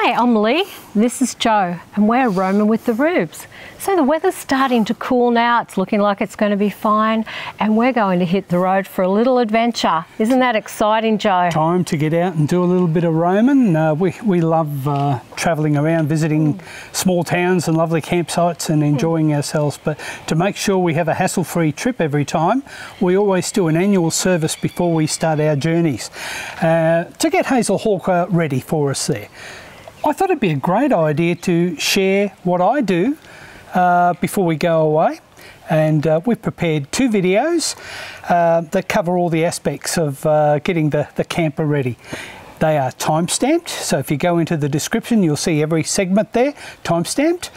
Hi, I'm Lee, this is Jo, and we're roaming with the Rubes. So the weather's starting to cool now, it's looking like it's going to be fine, and we're going to hit the road for a little adventure. Isn't that exciting, Jo? Time to get out and do a little bit of roaming. We love travelling around, visiting small towns and lovely campsites and enjoying ourselves, but to make sure we have a hassle-free trip every time, we always do an annual service before we start our journeys to get Hazel Hawk ready for us there. I thought it'd be a great idea to share what I do before we go away, and we've prepared 2 videos that cover all the aspects of getting the camper ready. They are time-stamped, so if you go into the description you'll see every segment there, time-stamped.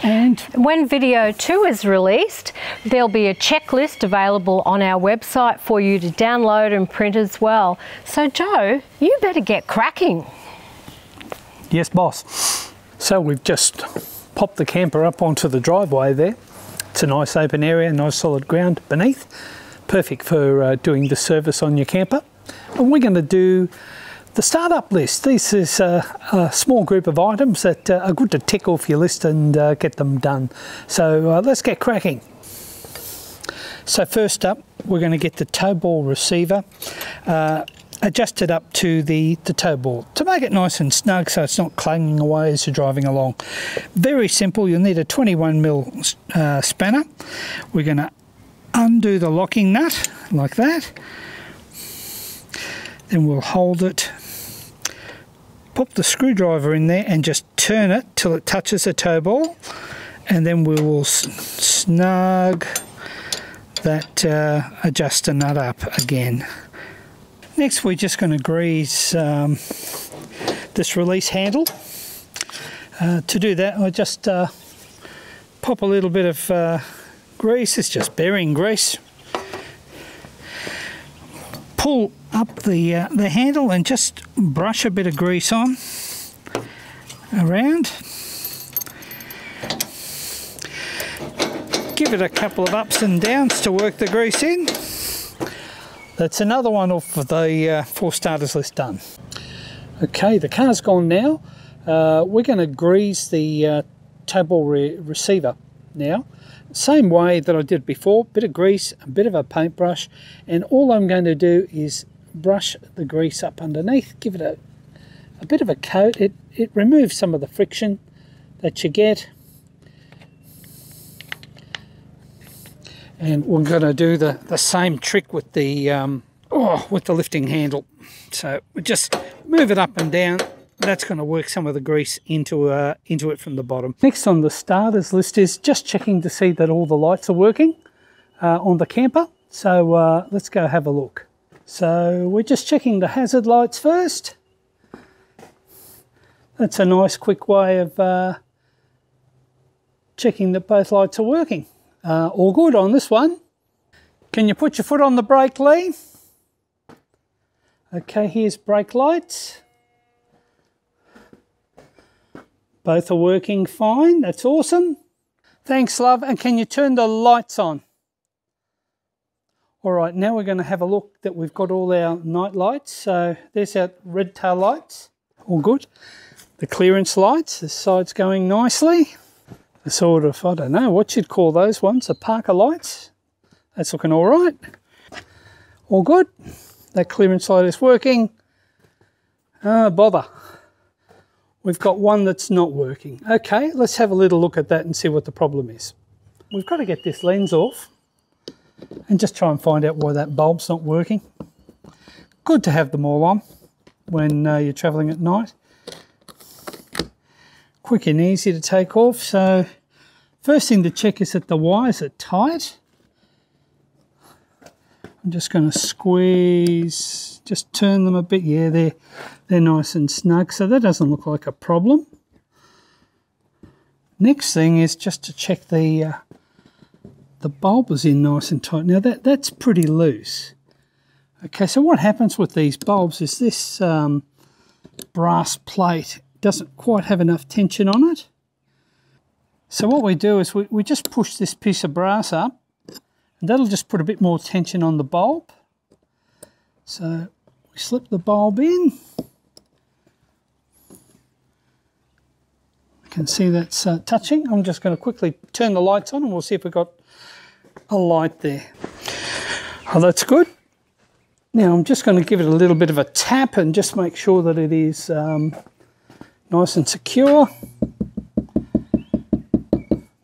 And when video 2 is released, there'll be a checklist available on our website for you to download and print as well. So Jo, you better get cracking. Yes, boss. So we've just popped the camper up onto the driveway there. It's a nice open area, nice solid ground beneath. Perfect for doing the service on your camper. And we're going to do the startup list. This is a small group of items that are good to tick off your list and get them done. So let's get cracking. So first up, we're going to get the Towball receiver adjusted up to the Towball to make it nice and snug so it's not clanging away as you're driving along. Very simple. You'll need a 21mm spanner. We're going to undo the locking nut like that. Then we'll hold it, pop the screwdriver in there and just turn it till it touches the Towball, and then we will snug that adjuster nut up again. Next we're just going to grease this release handle. To do that I just pop a little bit of grease. It's just bearing grease. Pull up the handle and just brush a bit of grease on around. Give it a couple of ups and downs to work the grease in. That's another one off of the 4 starters list done. Okay, the car's gone now. We're going to grease the Towball receiver now. Same way that I did before, bit of grease, a bit of a paintbrush, and all I'm going to do is brush the grease up underneath, give it a bit of a coat. It removes some of the friction that you get. And we're going to do the same trick with the lifting handle. So we just move it up and down. That's going to work some of the grease into it from the bottom. Next on the starters list is just checking to see that all the lights are working on the camper. So let's go have a look. So we're just checking the hazard lights first. That's a nice quick way of checking that both lights are working. All good on this one. Can you put your foot on the brake, Lee? Okay, here's brake lights. Both are working fine. That's awesome. Thanks, love. And can you turn the lights on? All right, now we're going to have a look that we've got all our night lights. So there's our red tail lights. All good. The clearance lights, this side's going nicely. The sort of, I don't know what you'd call those ones, the Parker lights. That's looking all right. All good. That clearance light is working. Bother. We've got one that's not working. Okay, let's have a little look at that and see what the problem is. We've got to get this lens off and just try and find out why that bulb's not working. Good to have them all on when you're travelling at night. Quick and easy to take off. So first thing to check is that the wires are tight. I'm just going to squeeze, just turn them a bit. Yeah, they're nice and snug, so that doesn't look like a problem. Next thing is just to check the bulb is in nice and tight. Now that's pretty loose. Okay, so what happens with these bulbs is this brass plate doesn't quite have enough tension on it. So what we do is we just push this piece of brass up, and that'll just put a bit more tension on the bulb. So we slip the bulb in, You can see that's touching. I'm just going to quickly turn the lights on and we'll see if we've got a light there. Oh, that's good. Now I'm just going to give it a little bit of a tap and just make sure that it is nice and secure.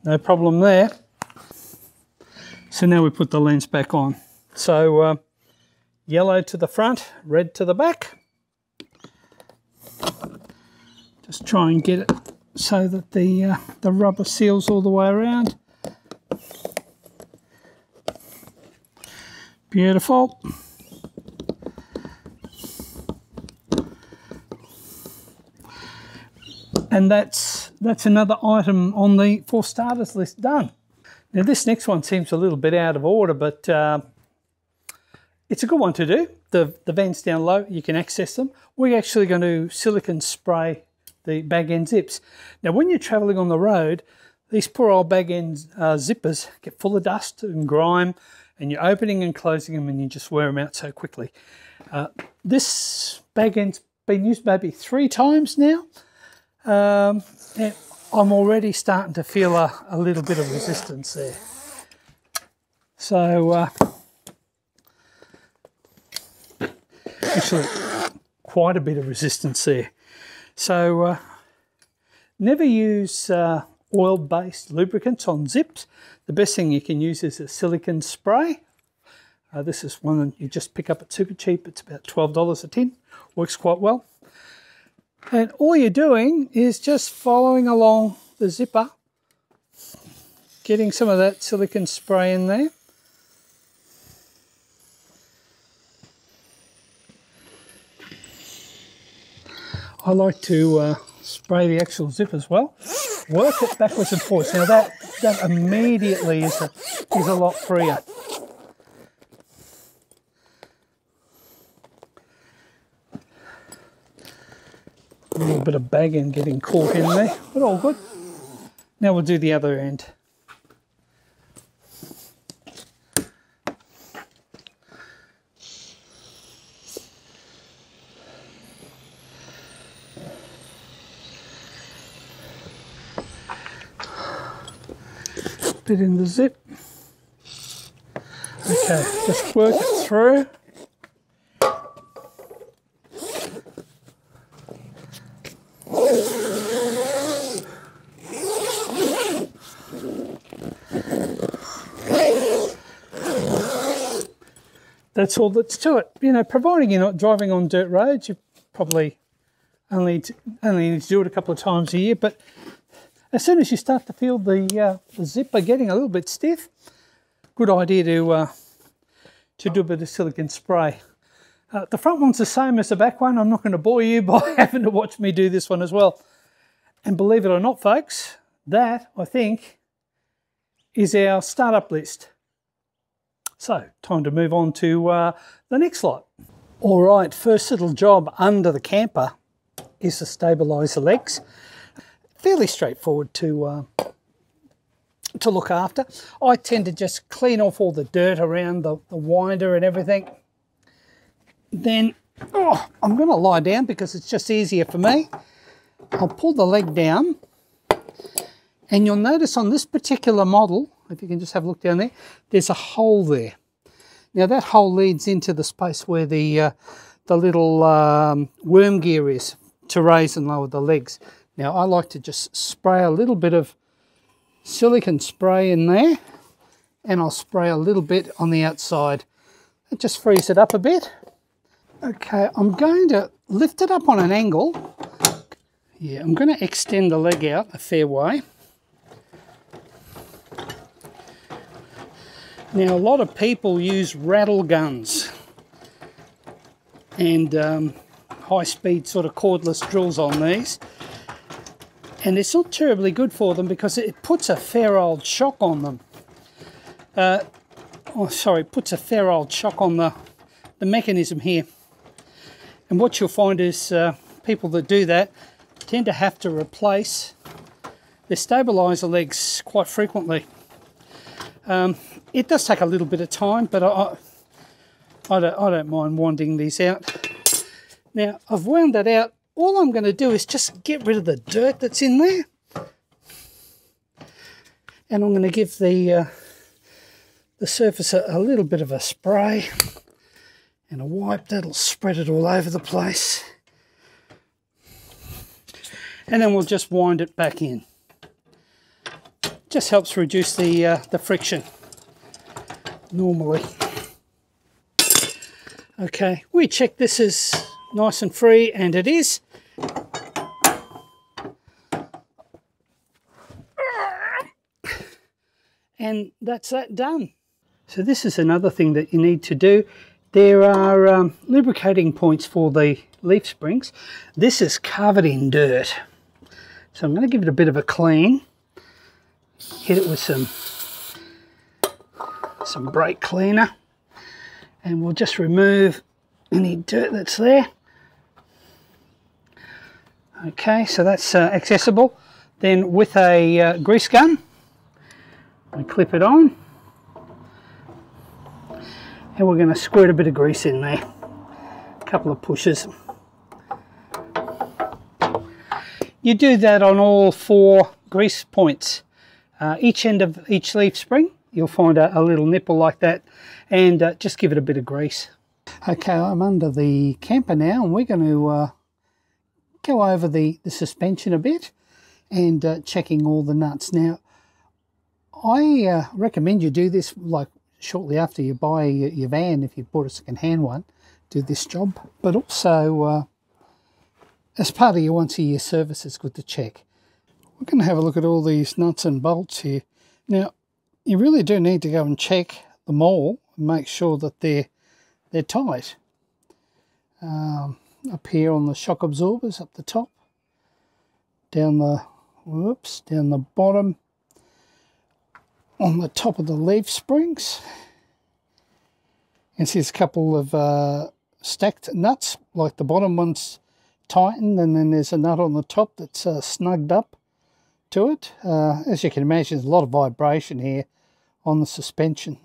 No problem there. So now we put the lens back on. So yellow to the front, red to the back. Just try and get it so that the rubber seals all the way around. Beautiful. And that's another item on the for starters list done. Now this next one seems a little bit out of order, but it's a good one to do. The vents down low, you can access them. We're actually going to silicone spray the bag end zips. Now when you're travelling on the road, these poor old bag end zippers get full of dust and grime, and you're opening and closing them and you just wear them out so quickly. This bag end's been used maybe 3 times now. And I'm already starting to feel a little bit of resistance there. So, actually quite a bit of resistance there. So, never use oil-based lubricants on zips. The best thing you can use is a silicone spray. This is one that you just pick up at Super Cheap. It's about $12 a tin. Works quite well. And all you're doing is just following along the zipper, getting some of that silicone spray in there. I like to spray the actual zip as well. Work it backwards and forwards. Now that immediately is a lot freer. A little bit of bag end getting caught in there, but all good. Now we'll do the other end. Bit in the zip. Okay, just work it through. That's all that's to it. You know, providing you're not driving on dirt roads, you probably only need to do it a couple of times a year. But as soon as you start to feel the zipper getting a little bit stiff, good idea to do a bit of silicone spray. The front one's the same as the back one. I'm not going to bore you by having to watch me do this one as well. And believe it or not, folks, that, I think, is our startup list. So, time to move on to the next lot. All right, first little job under the camper is to stabilise the legs. Fairly straightforward to look after. I tend to just clean off all the dirt around the winder and everything. Then, I'm going to lie down because it's just easier for me. I'll pull the leg down, and you'll notice on this particular model, if you can just have a look down there, there's a hole there. Now that hole leads into the space where the little worm gear is to raise and lower the legs. Now I like to just spray a little bit of silicone spray in there, and I'll spray a little bit on the outside. It just frees it up a bit. Okay, I'm going to lift it up on an angle. Yeah, I'm going to extend the leg out a fair way. Now, a lot of people use rattle guns and high-speed sort of cordless drills on these. And it's not terribly good for them because it puts a fair old shock on them. Puts a fair old shock on the mechanism here. And what you'll find is people that do that tend to have to replace their stabiliser legs quite frequently. It does take a little bit of time, but I don't mind winding these out. Now, I've wound that out. All I'm going to do is just get rid of the dirt that's in there. And I'm going to give the surface a little bit of a spray and a wipe. That'll spread it all over the place. And then we'll just wind it back in. Just helps reduce the friction normally. Okay, we check this is nice and free, and it is. And that's that done. So this is another thing that you need to do. There are lubricating points for the leaf springs. This is covered in dirt. So I'm going to give it a bit of a clean. Hit it with some brake cleaner. And we'll just remove any dirt that's there. Okay, so that's accessible. Then with a grease gun, we clip it on. And we're going to squirt a bit of grease in there. A couple of pushes. You do that on all 4 grease points. Each end of each leaf spring, you'll find a little nipple like that, and just give it a bit of grease. Okay, I'm under the camper now, and we're going to go over the suspension a bit and checking all the nuts. Now, I recommend you do this like shortly after you buy your van. If you bought a second-hand one, do this job. But also, as part of your once-a-year service, it's good to check. We're going to have a look at all these nuts and bolts here. Now, you really do need to go and check them all and make sure that they're tight. Up here on the shock absorbers up the top, down the bottom, on the top of the leaf springs. You can see there's a couple of stacked nuts, like the bottom one's tightened, and then there's a nut on the top that's snugged up to it. As you can imagine, there's a lot of vibration here on the suspension.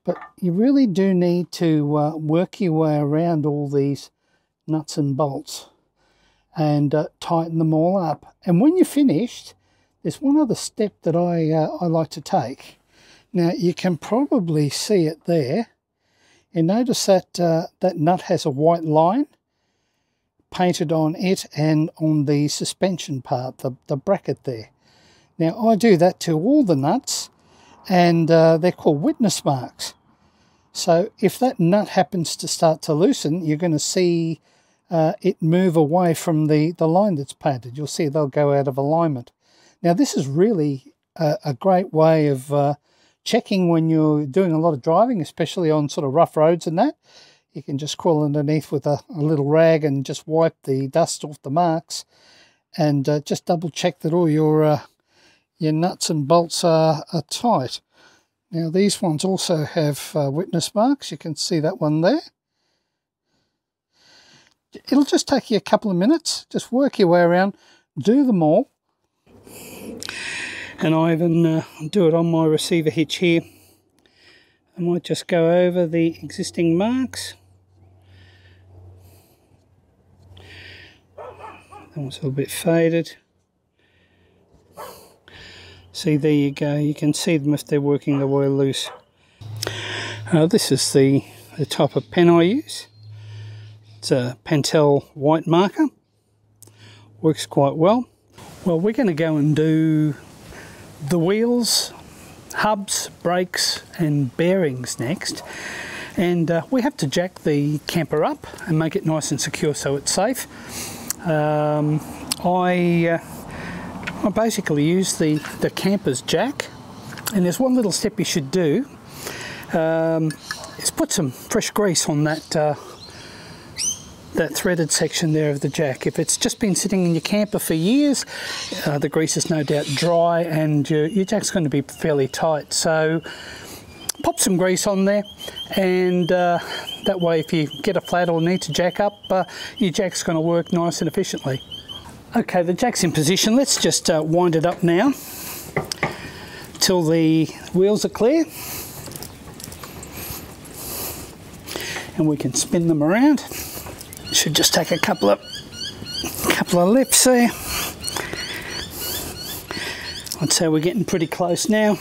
But you really do need to work your way around all these nuts and bolts and tighten them all up. And when you're finished, there's one other step that I like to take. Now, you can probably see it there. And notice that that nut has a white line painted on it and on the suspension part, the bracket there. Now, I do that to all the nuts, and they're called witness marks. So if that nut happens to start to loosen, you're going to see it move away from the line that's painted. You'll see they'll go out of alignment. Now, this is really a great way of checking when you're doing a lot of driving, especially on sort of rough roads and that. You can just crawl underneath with a little rag and just wipe the dust off the marks, and just double check that all your nuts and bolts are tight. Now, these ones also have witness marks. You can see that one there. It'll just take you a couple of minutes. Just work your way around, do them all. And I even do it on my receiver hitch here. I might just go over the existing marks. That one's a little bit faded. See, there you go. You can see them if they're working their way loose. This is the type of pen I use. It's a Pentel white marker. Works quite well. Well, we're going to go and do the wheels, hubs, brakes and bearings next. And we have to jack the camper up and make it nice and secure so it's safe. I basically use the camper's jack, and there's one little step you should do, is put some fresh grease on that threaded section there of the jack. If it's just been sitting in your camper for years, the grease is no doubt dry and your jack's going to be fairly tight. So pop some grease on there, and that way if you get a flat or need to jack up, your jack's going to work nice and efficiently. Okay, the jack's in position. Let's just wind it up now till the wheels are clear, and we can spin them around. Should just take a couple of lifts there. I'd say we're getting pretty close now.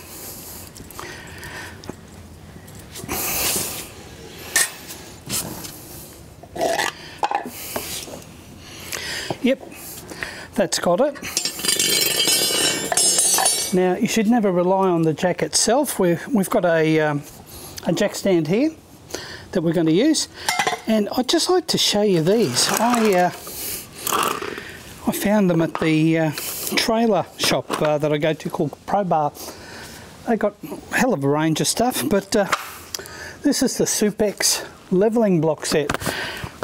Yep, that's got it. Now you should never rely on the jack itself. We've got a jack stand here that we're going to use, and I'd just like to show you these. I found them at the trailer shop that I go to called Pro Bar. They got a hell of a range of stuff, but this is the Supex levelling block set.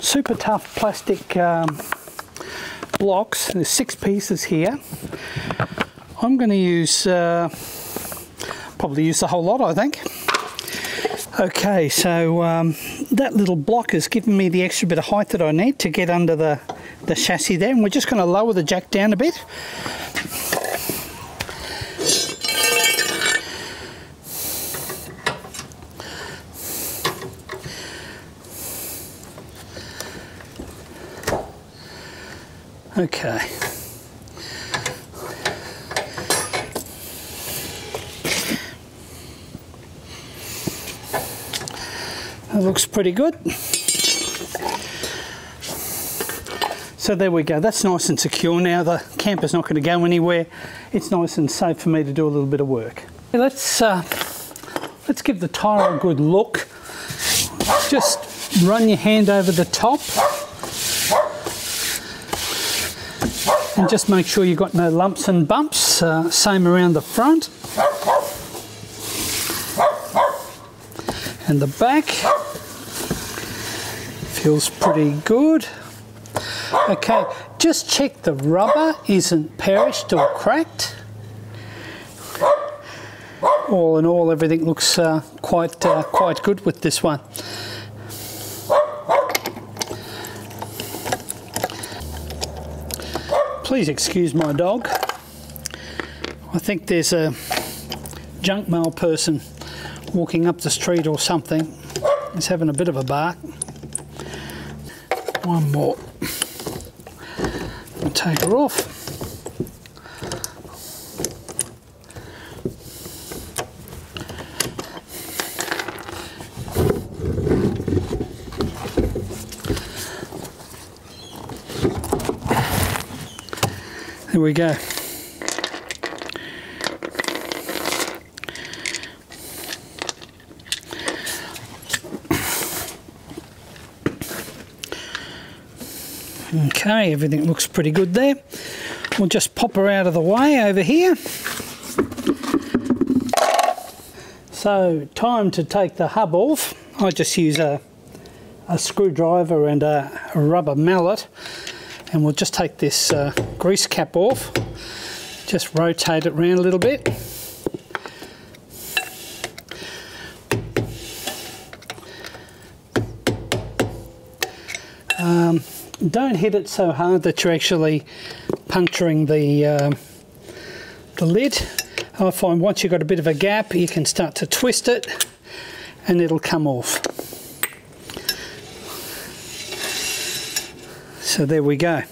Super tough plastic blocks. There's 6 pieces here. I'm going to use probably use the whole lot, I think. Okay, so that little block has given me the extra bit of height that I need to get under the chassis there, and we're just going to lower the jack down a bit. Okay. That looks pretty good. So there we go, that's nice and secure now. The camper's not going to go anywhere. It's nice and safe for me to do a little bit of work. Let's give the tyre a good look. Just run your hand over the top and just make sure you've got no lumps and bumps. Same around the front and the back. Feels pretty good. Okay, just check the rubber isn't perished or cracked. All in all, everything looks quite good with this one. Please excuse my dog. I think there's a junk mail person walking up the street or something. He's having a bit of a bark. One more. I'll take her off. There we go. Okay, everything looks pretty good there. We'll just pop her out of the way over here. So, time to take the hub off. I just use a screwdriver and a rubber mallet, and we'll just take this grease cap off. Just rotate it around a little bit. Don't hit it so hard that you're actually puncturing the lid. I find once you've got a bit of a gap, you can start to twist it and it'll come off. So there we go.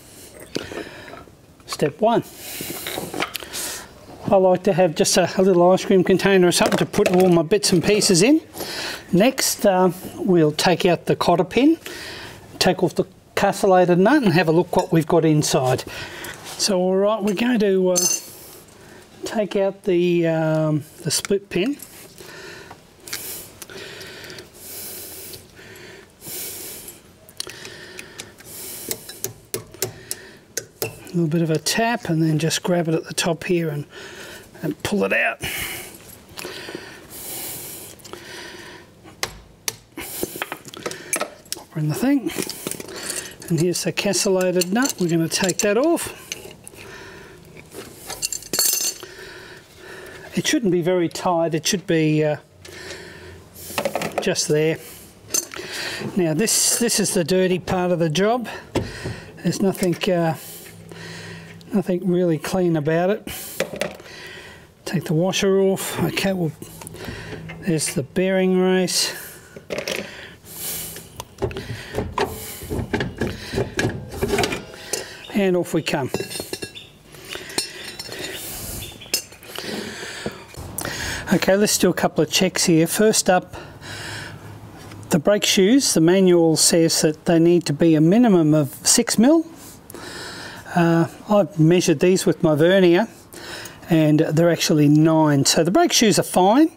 Step 1. I like to have just a little ice cream container or something to put all my bits and pieces in. Next, we'll take out the cotter pin, take off the castellated nut and have a look what we've got inside. So alright, we're going to take out the split pin. A little bit of a tap and then just grab it at the top here and pull it out. Pop her in the thing. And here's the castellated nut. We're going to take that off. It shouldn't be very tight. It should be just there. Now this is the dirty part of the job. There's nothing really clean about it. Take the washer off. Okay, well, there's the bearing race. And off we come. Okay, let's do a couple of checks here. First up, the brake shoes. The manual says that they need to be a minimum of 6 mil. I've measured these with my vernier and they're actually 9. So the brake shoes are fine.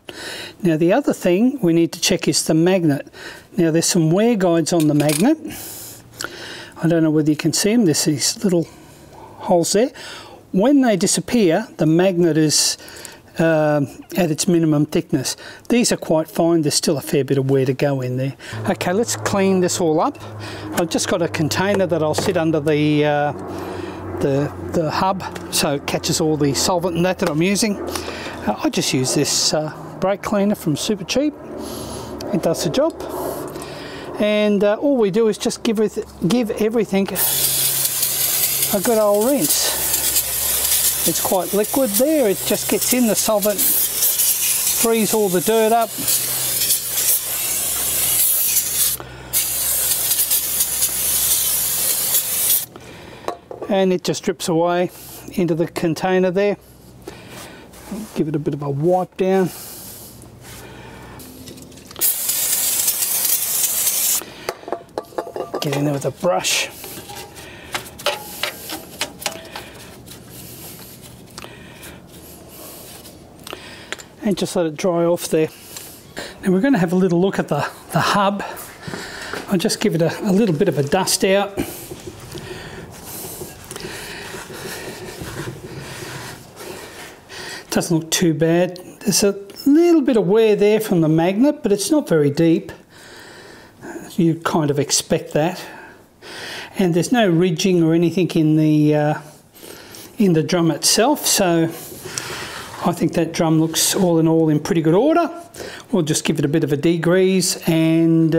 Now the other thing we need to check is the magnet. Now there's some wear guides on the magnet. I don't know whether you can see them. There's these little holes there. When they disappear, the magnet is at its minimum thickness. These are quite fine. There's still a fair bit of wear to go in there. Okay, let's clean this all up. I've just got a container that I'll sit under the hub so it catches all the solvent and that I'm using. I just use this brake cleaner from Super Cheap. It does the job. And all we do is just give everything a good old rinse. It's quite liquid there, it just gets in the solvent, frees all the dirt up. And it just drips away into the container there. Give it a bit of a wipe down. Get in there with a brush. And just let it dry off there. Now we're going to have a little look at the hub. I'll just give it a little bit of a dust out. Doesn't look too bad. There's a little bit of wear there from the magnet, but it's not very deep. You kind of expect that. And there's no ridging or anything in the drum itself, so I think that drum looks all in all in pretty good order. We'll just give it a bit of a degrease and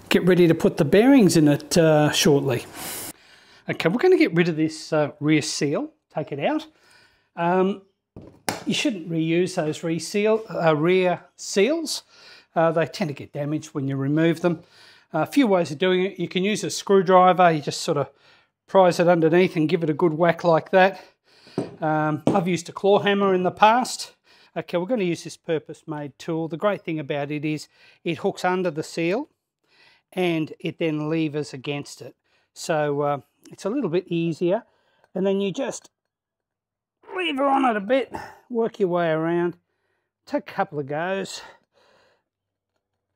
get ready to put the bearings in it shortly. Okay, we're going to get rid of this rear seal, take it out. You shouldn't reuse those rear seals. They tend to get damaged when you remove them. A few ways of doing it. You can use a screwdriver. You just sort of prise it underneath and give it a good whack like that. I've used a claw hammer in the past. Okay, we're going to use this purpose-made tool. The great thing about it is it hooks under the seal and it then levers against it. So it's a little bit easier. And then you just lever on it a bit, work your way around, take a couple of goes.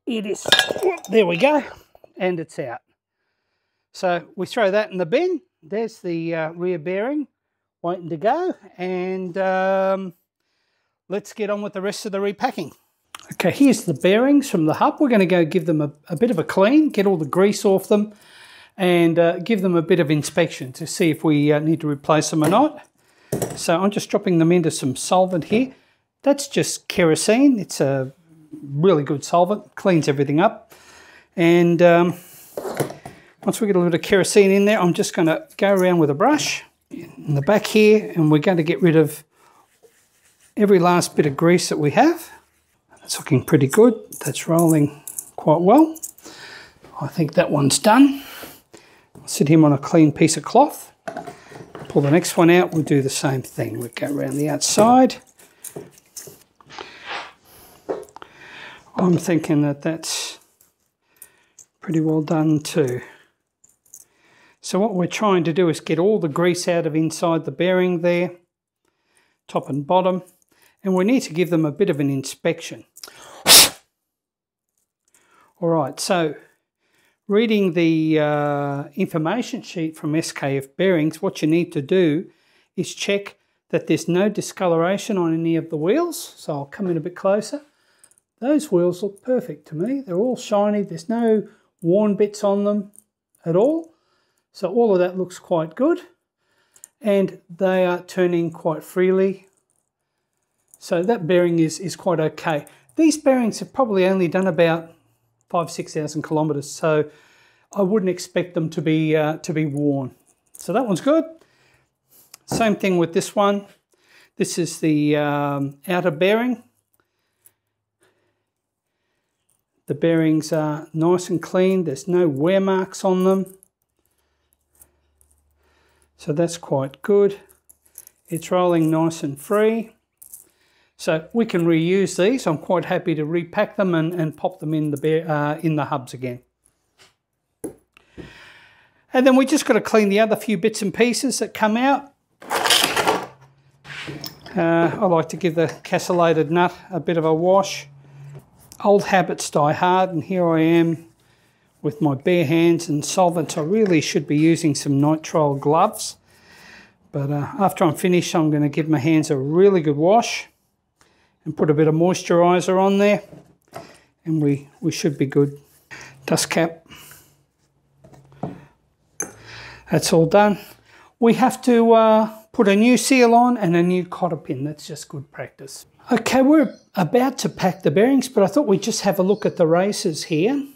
It is, there we go, and it's out. So we throw that in the bin. There's the rear bearing waiting to go, and let's get on with the rest of the repacking. Okay, here's the bearings from the hub. We're going to go give them a bit of a clean, get all the grease off them, and give them a bit of inspection to see if we need to replace them or not. So I'm just dropping them into some solvent here. That's just kerosene. It's a really good solvent, cleans everything up. And once we get a little bit of kerosene in there, I'm just going to go around with a brush in the back here, and we're going to get rid of every last bit of grease that we have. That's looking pretty good. That's rolling quite well. I think that one's done. I'll sit him on a clean piece of cloth. Pull the next one out, we'll do the same thing. We'll go around the outside. I'm thinking that that's pretty well done too. So what we're trying to do is get all the grease out of inside the bearing there, top and bottom, and we need to give them a bit of an inspection. All right, so reading the information sheet from SKF Bearings, what you need to do is check that there's no discoloration on any of the wheels. So I'll come in a bit closer. Those wheels look perfect to me. They're all shiny. There's no worn bits on them at all. So all of that looks quite good. And they are turning quite freely. So that bearing is quite okay. These bearings have probably only done about 5,000–6,000 kilometres, so I wouldn't expect them to be worn. So that one's good. Same thing with this one. This is the outer bearing. The bearings are nice and clean. There's no wear marks on them. So that's quite good. It's rolling nice and free. So we can reuse these. I'm quite happy to repack them and pop them in the hubs again. And then we just got to clean the other few bits and pieces that come out. I like to give the castellated nut a bit of a wash. Old habits die hard, and here I am with my bare hands and solvents. I really should be using some nitrile gloves, but after I'm finished, I'm going to give my hands a really good wash and put a bit of moisturiser on there, and we should be good. Dust cap. That's all done. We have to put a new seal on and a new cotter pin. That's just good practice. Okay, we're about to pack the bearings, but I thought we'd just have a look at the races here.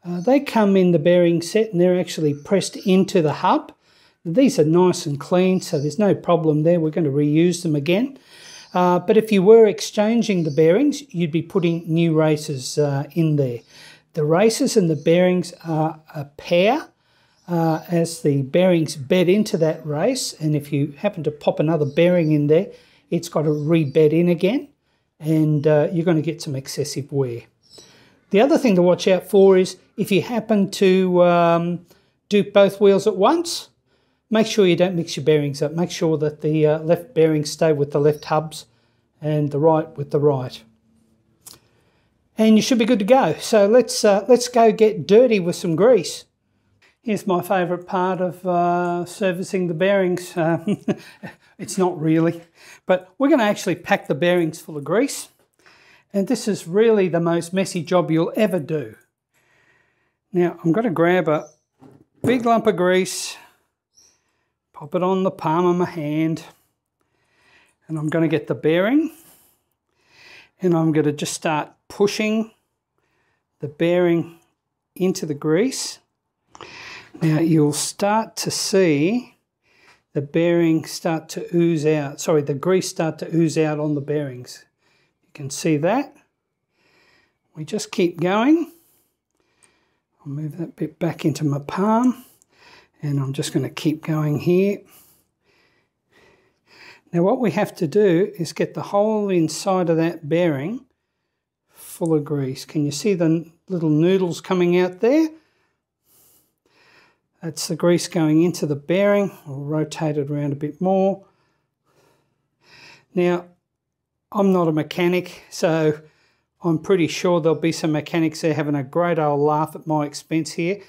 They come in the bearing set and they're actually pressed into the hub. These are nice and clean, so there's no problem there. We're going to reuse them again. But if you were exchanging the bearings, you'd be putting new races in there. The races and the bearings are a pair as the bearings bed into that race, and if you happen to pop another bearing in there, it's got to rebed in again, and you're going to get some excessive wear. The other thing to watch out for is if you happen to do both wheels at once, make sure you don't mix your bearings up. Make sure that the left bearings stay with the left hubs and the right with the right. And you should be good to go. So let's go get dirty with some grease. Here's my favourite part of servicing the bearings. It's not really, but we're going to actually pack the bearings full of grease. And this is really the most messy job you'll ever do. Now, I'm going to grab a big lump of grease, pop it on the palm of my hand, and I'm going to get the bearing, and I'm going to just start pushing the bearing into the grease. Now, you'll start to see the bearing start to ooze out. Sorry, the grease start to ooze out on the bearings. Can see that. We just keep going. I'll move that bit back into my palm, and I'm just going to keep going here. Now what we have to do is get the whole inside of that bearing full of grease. Can you see the little noodles coming out there? That's the grease going into the bearing. I'll rotate it around a bit more. Now, I'm not a mechanic, so I'm pretty sure there'll be some mechanics there having a great old laugh at my expense here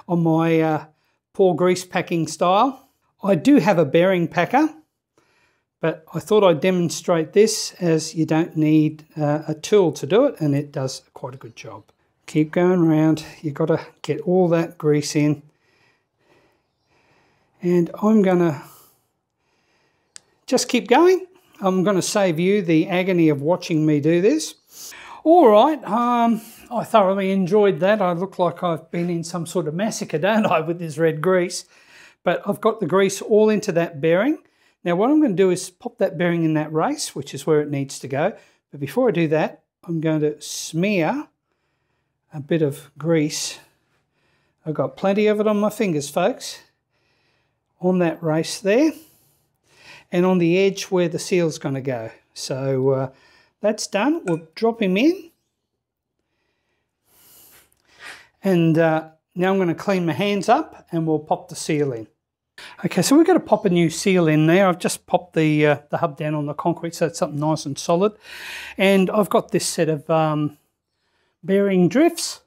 on my poor grease packing style. I do have a bearing packer, but I thought I'd demonstrate this as you don't need a tool to do it, and it does quite a good job. Keep going around. You've got to get all that grease in. And I'm going to just keep going. I'm going to save you the agony of watching me do this. All right, I thoroughly enjoyed that. I look like I've been in some sort of massacre, don't I, with this red grease. But I've got the grease all into that bearing. Now what I'm going to do is pop that bearing in that race, which is where it needs to go. But before I do that, I'm going to smear a bit of grease. I've got plenty of it on my fingers, folks, on that race there, and on the edge where the seal's going to go. So that's done. We'll drop him in. And now I'm going to clean my hands up and we'll pop the seal in. Okay, so we're going to pop a new seal in there. I've just popped the hub down on the concrete so it's something nice and solid. And I've got this set of bearing drifts,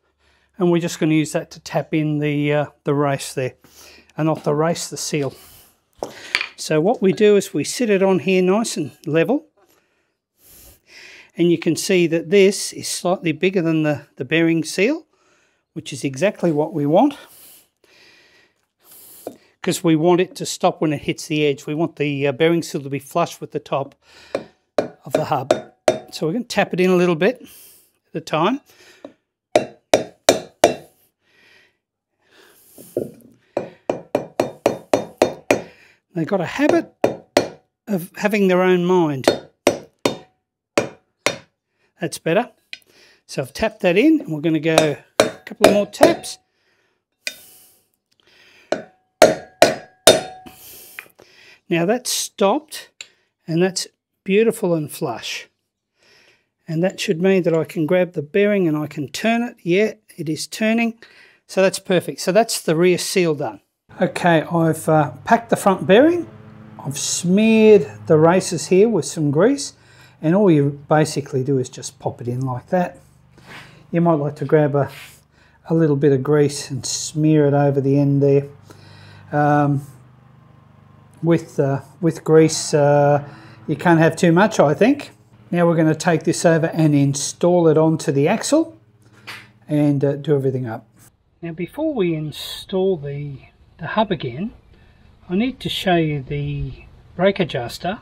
and we're just going to use that to tap in the race there. And not the race, the seal. So what we do is we sit it on here nice and level, and you can see that this is slightly bigger than the bearing seal, which is exactly what we want, because we want it to stop when it hits the edge. We want the bearing seal to be flush with the top of the hub. So we're going to tap it in a little bit at a time. They've got a habit of having their own mind. That's better. So I've tapped that in, and we're going to go a couple of more taps. Now that's stopped, and that's beautiful and flush. And that should mean that I can grab the bearing and I can turn it. Yeah, it is turning. So that's perfect. So that's the rear seal done. Okay, I've packed the front bearing. I've smeared the races here with some grease. And all you basically do is just pop it in like that. You might like to grab a little bit of grease and smear it over the end there. With grease, you can't have too much, I think. Now we're going to take this over and install it onto the axle and do everything up. Now before we install the hub again, I need to show you the brake adjuster.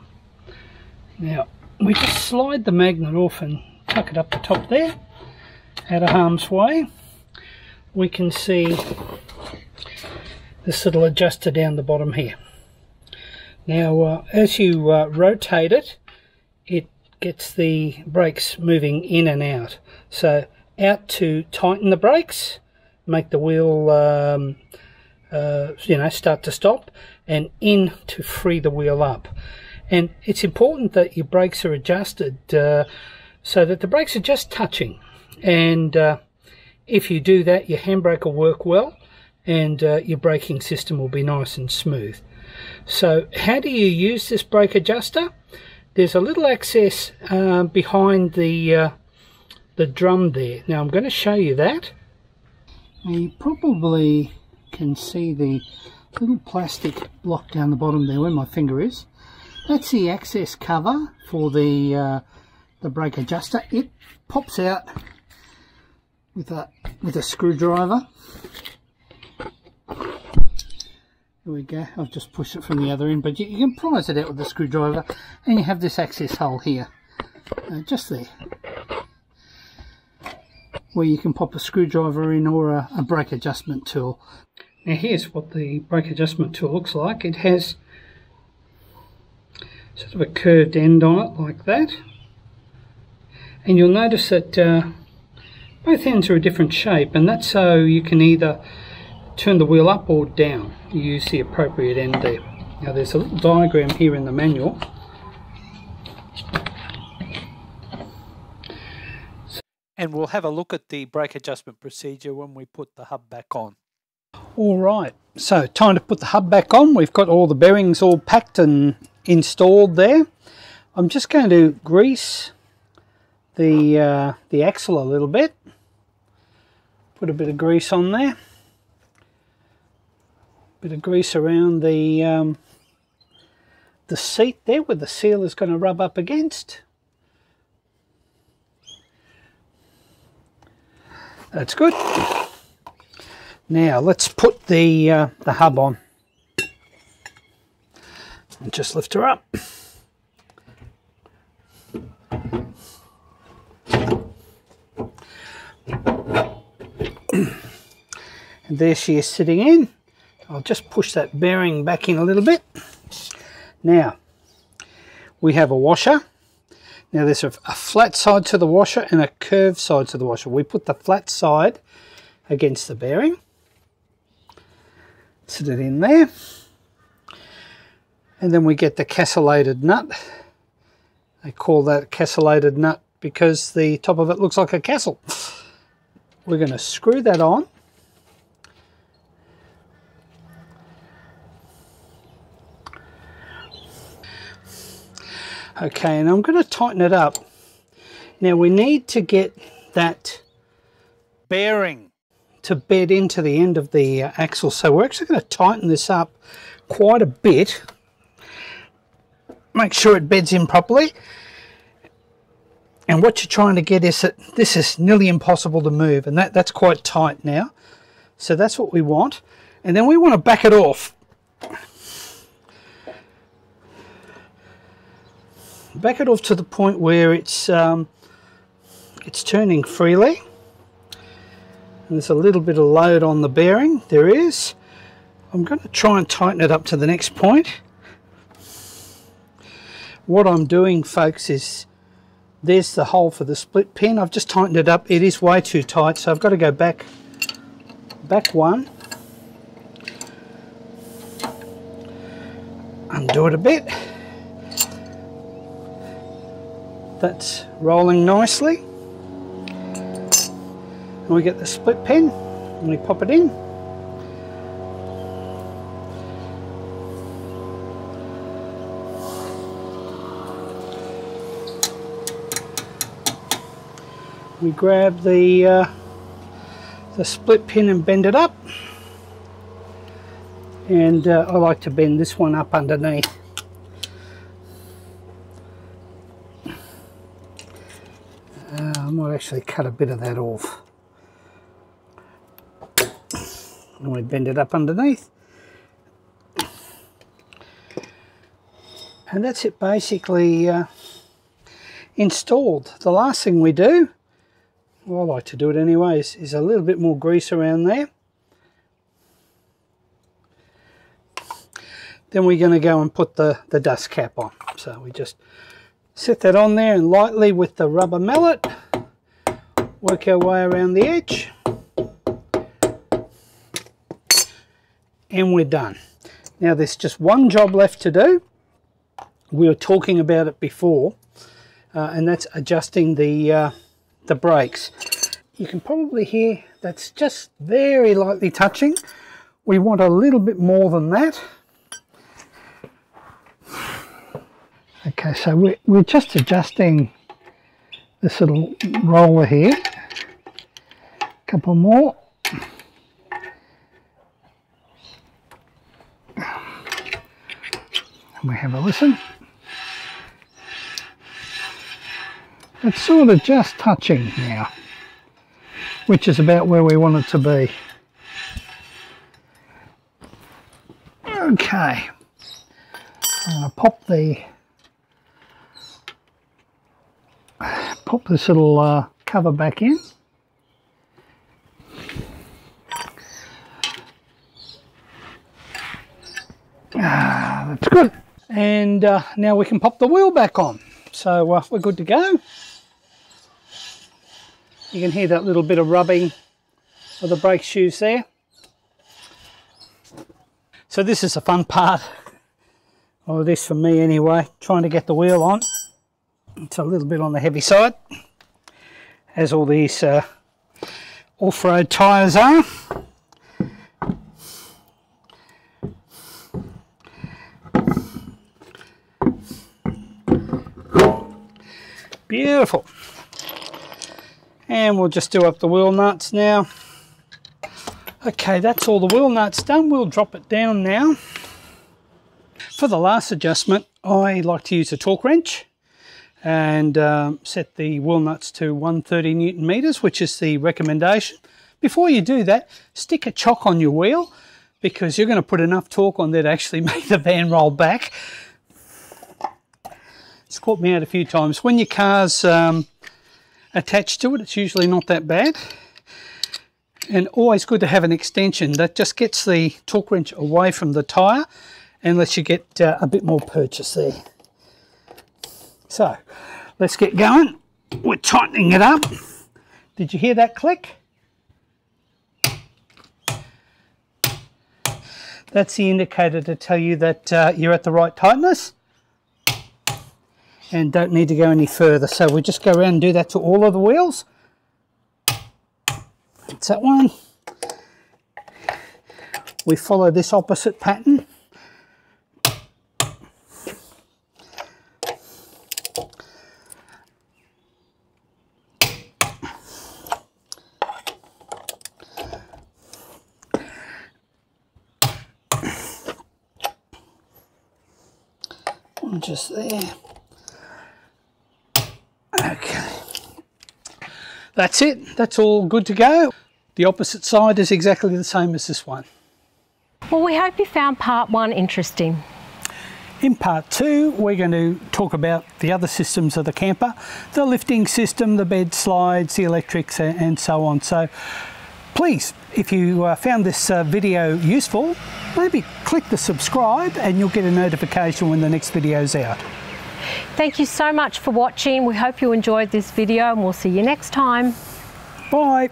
Now we just slide the magnet off and tuck it up the top there, out of harm's way. We can see this little adjuster down the bottom here. Now as you rotate it, it gets the brakes moving in and out. So out to tighten the brakes, make the wheel start to stop, and in to free the wheel up. And it's important that your brakes are adjusted so that the brakes are just touching. And if you do that, your handbrake will work well and your braking system will be nice and smooth. So how do you use this brake adjuster? There's a little access behind the drum there. Now I'm going to show you that. Now you probably can see the little plastic block down the bottom there where my finger is. That's the access cover for the brake adjuster. It pops out with a screwdriver. There we go. I've just pushed it from the other end, but you can prise it out with the screwdriver, and you have this access hole here, just there, where you can pop a screwdriver in or a brake adjustment tool. Now here's what the brake adjustment tool looks like. It has sort of a curved end on it like that, and you'll notice that both ends are a different shape, and that's so you can either turn the wheel up or down. You use the appropriate end there. Now there's a little diagram here in the manual. And we'll have a look at the brake adjustment procedure when we put the hub back on. Alright, so time to put the hub back on. We've got all the bearings all packed and installed there. I'm just going to grease the axle a little bit. Put a bit of grease on there. Bit of grease around the seat there where the seal is going to rub up against. That's good. Now let's put the hub on. And just lift her up. And there she is sitting in. I'll just push that bearing back in a little bit. Now, we have a washer. Now there's a flat side to the washer and a curved side to the washer. We put the flat side against the bearing. Sit it in there. And then we get the castellated nut. They call that castellated nut because the top of it looks like a castle. We're going to screw that on. Okay, and I'm going to tighten it up. Now we need to get that bearing to bed into the end of the axle. So we're actually going to tighten this up quite a bit. Make sure it beds in properly. And what you're trying to get is that this is nearly impossible to move, and that's quite tight now. So that's what we want. And then we want to back it off. Back it off to the point where it's turning freely. And there's a little bit of load on the bearing. There is. I'm going to try and tighten it up to the next point. What I'm doing, folks, is there's the hole for the split pin. I've just tightened it up. It is way too tight, so I've got to go back one. Undo it a bit. That's rolling nicely. And we get the split pin and we pop it in. We grab the split pin and bend it up, and I like to bend this one up underneath. I might actually cut a bit of that off. And we bend it up underneath. And that's it basically installed. The last thing we do, well, I like to do it anyways, is a little bit more grease around there. Then we're going to go and put the dust cap on. So we just set that on there and lightly with the rubber mallet work our way around the edge. And we're done. Now there's just one job left to do. We were talking about it before, and that's adjusting the brakes. You can probably hear that's just very lightly touching. We want a little bit more than that. Okay, so we're just adjusting this little roller here. A couple more. And we have a listen. It's sort of just touching now, which is about where we want it to be. Okay, I'm going to pop this little cover back in. That's good. And now we can pop the wheel back on. So we're good to go. You can hear that little bit of rubbing of the brake shoes there. So this is the fun part, or this for me anyway, trying to get the wheel on. It's a little bit on the heavy side, as all these off-road tyres are. Beautiful. And we'll just do up the wheel nuts now. Okay, that's all the wheel nuts done. We'll drop it down now. For the last adjustment, I like to use a torque wrench and set the wheel nuts to 130 Newton meters, which is the recommendation. Before you do that, stick a chock on your wheel, because you're going to put enough torque on there to actually make the van roll back. It's caught me out a few times. When your car's attached to it, it's usually not that bad. And always good to have an extension that just gets the torque wrench away from the tyre and lets you get a bit more purchase there. So let's get going. We're tightening it up. Did you hear that click? That's the indicator to tell you that you're at the right tightness and don't need to go any further. So we just go around and do that to all of the wheels. That's that one. We follow this opposite pattern. One just there. Okay. That's it. That's all good to go. The opposite side is exactly the same as this one. Well, we hope you found part 1 interesting. In part 2, we're going to talk about the other systems of the camper, the lifting system, the bed slides, the electrics, and so on. So please, if you found this video useful, maybe click the subscribe and you'll get a notification when the next video is out. Thank you so much for watching. We hope you enjoyed this video and we'll see you next time. Bye.